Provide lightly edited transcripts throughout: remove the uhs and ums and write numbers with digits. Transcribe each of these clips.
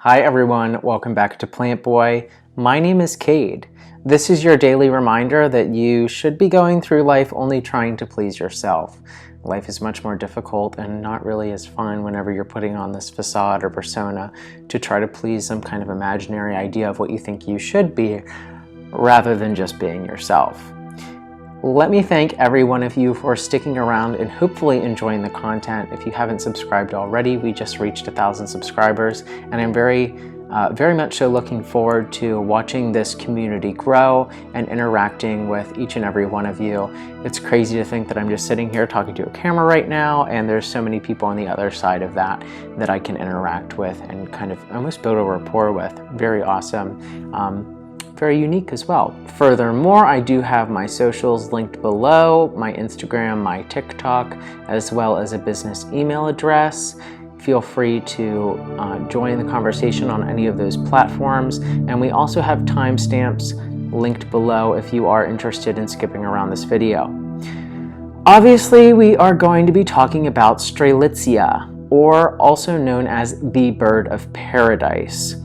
Hi everyone, welcome back to Plant Boy. My name is Kade. This is your daily reminder that you should be going through life only trying to please yourself. Life is much more difficult and not really as fun whenever you're putting on this facade or persona to try to please some kind of imaginary idea of what you think you should be, rather than just being yourself. Let me thank every one of you for sticking around and hopefully enjoying the content. If you haven't subscribed already, we just reached 1,000 subscribers, and I'm very much so looking forward to watching this community grow and interacting with each and every one of you. It's crazy to think that I'm just sitting here talking to a camera right now, and there's so many people on the other side of that that I can interact with and kind of almost build a rapport with. Very awesome. Very unique as well. Furthermore, I do have my socials linked below, my Instagram, my TikTok, as well as a business email address. Feel free to join the conversation on any of those platforms. And we also have timestamps linked below if you are interested in skipping around this video. Obviously, we are going to be talking about Strelitzia, or also known as the bird of paradise.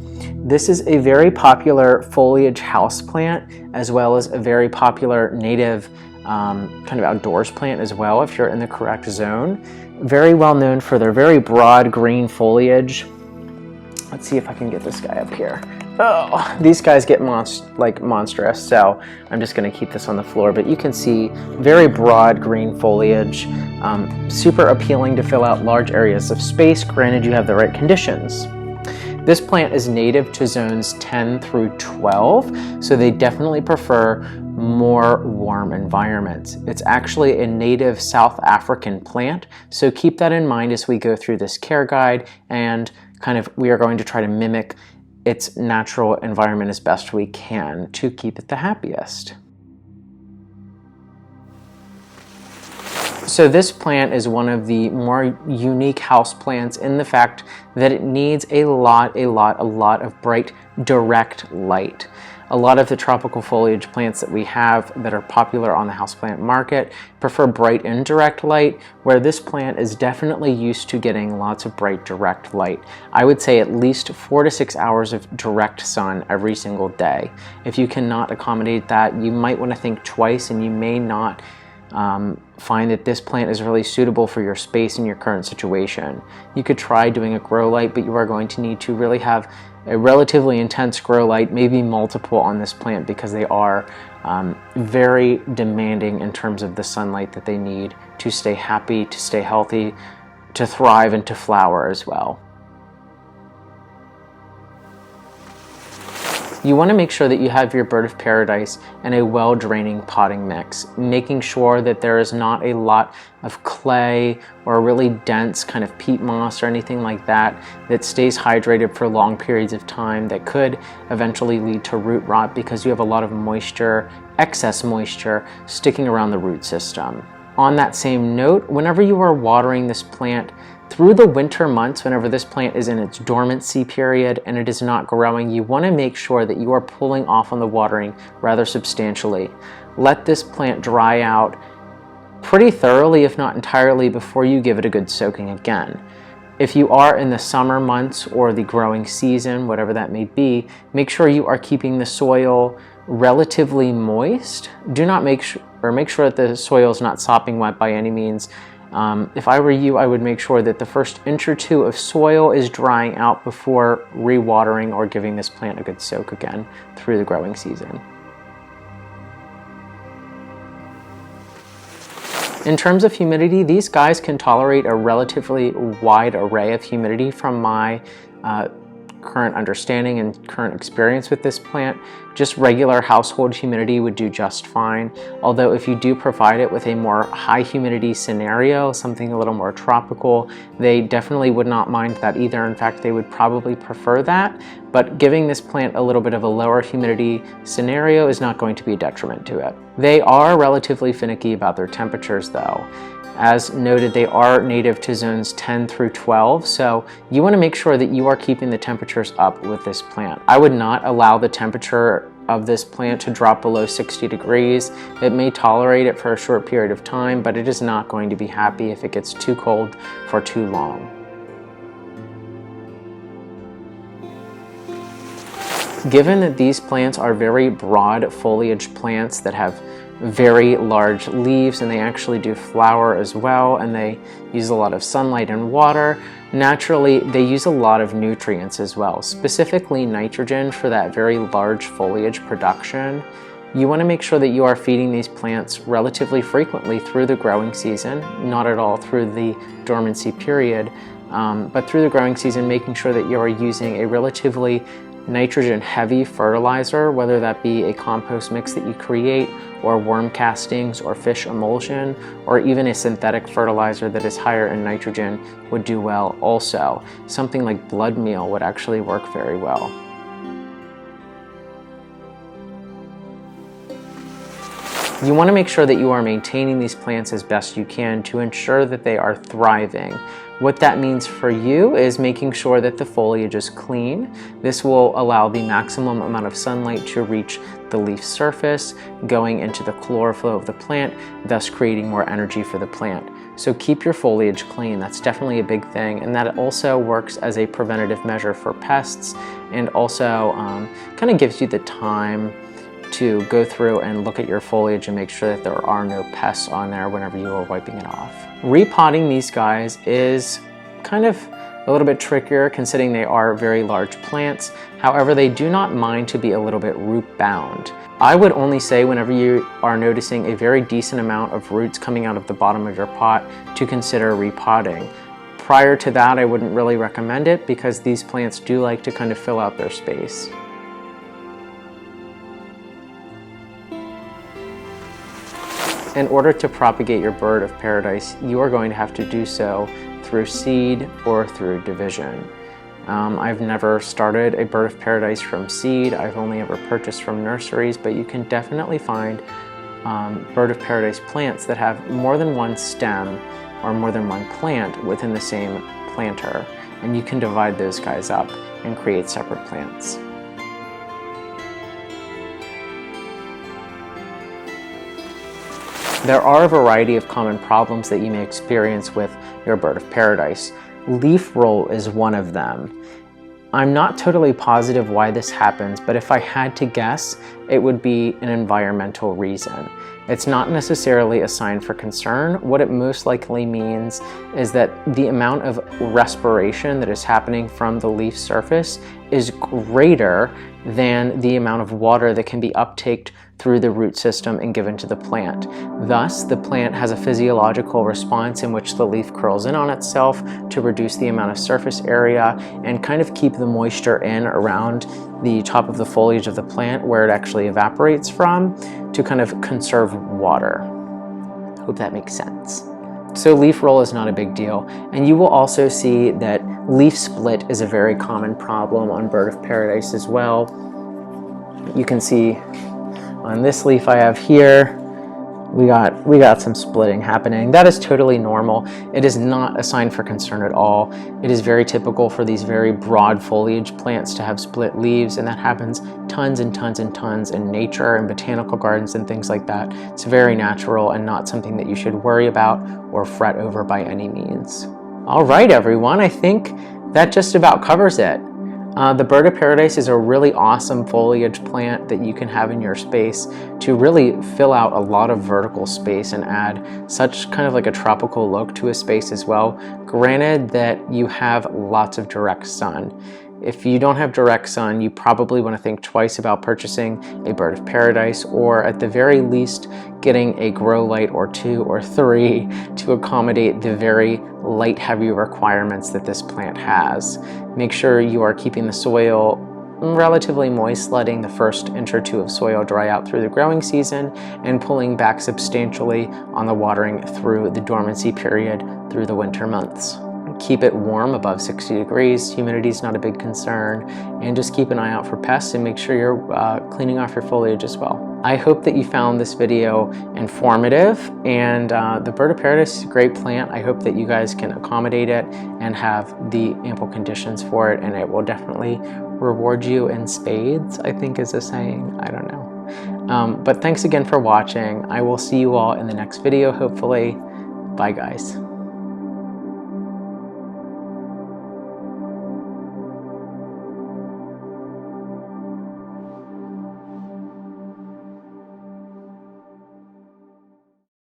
This is a very popular foliage houseplant, as well as a very popular native kind of outdoors plant as well, if you're in the correct zone. Very well known for their very broad green foliage. Let's see if I can get this guy up here. Oh, these guys get monstrous, so I'm just going to keep this on the floor. But you can see very broad green foliage, super appealing to fill out large areas of space, granted you have the right conditions. This plant is native to zones 10 through 12, so they definitely prefer more warm environments. It's actually a native South African plant, so keep that in mind as we go through this care guide, and we are going to try to mimic its natural environment as best we can to keep it the happiest. So this plant is one of the more unique house plants in the fact that it needs a lot of bright, direct light. A lot of the tropical foliage plants that we have that are popular on the houseplant market prefer bright, indirect light, where this plant is definitely used to getting lots of bright, direct light. I would say at least 4 to 6 hours of direct sun every single day. If you cannot accommodate that, you might want to think twice, and you may not find that this plant is really suitable for your space and your current situation. You could try doing a grow light, but you are going to need to really have a relatively intense grow light, maybe multiple on this plant, because they are very demanding in terms of the sunlight that they need to stay happy, to stay healthy, to thrive, and to flower as well. You want to make sure that you have your bird of paradise in a well-draining potting mix, making sure that there is not a lot of clay or a really dense kind of peat moss or anything like that that stays hydrated for long periods of time that could eventually lead to root rot because you have a lot of moisture, excess moisture, sticking around the root system. On that same note, whenever you are watering this plant, through the winter months, whenever this plant is in its dormancy period and it is not growing, you want to make sure that you are pulling off on the watering rather substantially. Let this plant dry out pretty thoroughly, if not entirely, before you give it a good soaking again. If you are in the summer months or the growing season, whatever that may be, make sure you are keeping the soil relatively moist. Do not make sure that the soil is not sopping wet by any means. If I were you, I would make sure that the first inch or two of soil is drying out before rewatering or giving this plant a good soak again through the growing season. In terms of humidity, these guys can tolerate a relatively wide array of humidity from my current understanding and current experience with this plant. Just regular household humidity would do just fine. Although if you do provide it with a more high humidity scenario, something a little more tropical, they definitely would not mind that either. In fact, they would probably prefer that. But giving this plant a little bit of a lower humidity scenario is not going to be a detriment to it. They are relatively finicky about their temperatures though. As noted, they are native to zones 10 through 12, so you want to make sure that you are keeping the temperatures up with this plant. I would not allow the temperature of this plant to drop below 60 degrees. It may tolerate it for a short period of time, but it is not going to be happy if it gets too cold for too long. Given that these plants are very broad foliage plants that have very large leaves, and they actually do flower as well, and they use a lot of sunlight and water, naturally they use a lot of nutrients as well, specifically nitrogen for that very large foliage production. You want to make sure that you are feeding these plants relatively frequently through the growing season, not at all through the dormancy period, but through the growing season, making sure that you are using a relatively nitrogen heavy fertilizer, whether that be a compost mix that you create, or worm castings, or fish emulsion, or even a synthetic fertilizer that is higher in nitrogen would do well also. Something like blood meal would actually work very well. You want to make sure that you are maintaining these plants as best you can to ensure that they are thriving. What that means for you is making sure that the foliage is clean. This will allow the maximum amount of sunlight to reach the leaf surface, going into the chlorophyll of the plant, thus creating more energy for the plant. So keep your foliage clean. That's definitely a big thing, and that also works as a preventative measure for pests, and also kind of gives you the time to go through and look at your foliage and make sure that there are no pests on there whenever you are wiping it off. Repotting these guys is kind of a little bit trickier considering they are very large plants. However, they do not mind to be a little bit root bound. I would only say whenever you are noticing a very decent amount of roots coming out of the bottom of your pot to consider repotting. Prior to that, I wouldn't really recommend it because these plants do like to kind of fill out their space. In order to propagate your bird of paradise, you are going to have to do so through seed or through division. I've never started a bird of paradise from seed. I've only ever purchased from nurseries, but you can definitely find bird of paradise plants that have more than one stem or more than one plant within the same planter, and you can divide those guys up and create separate plants. There are a variety of common problems that you may experience with your bird of paradise. Leaf roll is one of them. I'm not totally positive why this happens, but if I had to guess, it would be an environmental reason. It's not necessarily a sign for concern. What it most likely means is that the amount of respiration that is happening from the leaf surface is greater than the amount of water that can be uptaked through the root system and given to the plant. Thus, the plant has a physiological response in which the leaf curls in on itself to reduce the amount of surface area and kind of keep the moisture in around the top of the foliage of the plant where it actually evaporates from to kind of conserve water. Hope that makes sense. So leaf roll is not a big deal, and you will also see that leaf split is a very common problem on bird of paradise as well. You can see on this leaf I have here, we got some splitting happening. That is totally normal. It is not a sign for concern at all. It is very typical for these very broad foliage plants to have split leaves, and that happens tons and tons and tons in nature and botanical gardens and things like that. It's very natural and not something that you should worry about or fret over by any means. All right, everyone, I think that just about covers it. The bird of paradise is a really awesome foliage plant that you can have in your space to really fill out a lot of vertical space and add such kind of like a tropical look to a space as well, granted that you have lots of direct sun. If you don't have direct sun, you probably want to think twice about purchasing a bird of paradise, or at the very least getting a grow light or 2 or 3 to accommodate the very light heavy requirements that this plant has. Make sure you are keeping the soil relatively moist, letting the first inch or 2 of soil dry out through the growing season, and pulling back substantially on the watering through the dormancy period through the winter months. Keep it warm, above 60 degrees. Humidity is not a big concern, and just keep an eye out for pests and make sure you're cleaning off your foliage as well. I hope that you found this video informative, and the bird of paradise is a great plant. I hope that you guys can accommodate it and have the ample conditions for it, and it will definitely reward you in spades, I think is a saying. I don't know. But thanks again for watching. I will see you all in the next video, hopefully. Bye, guys.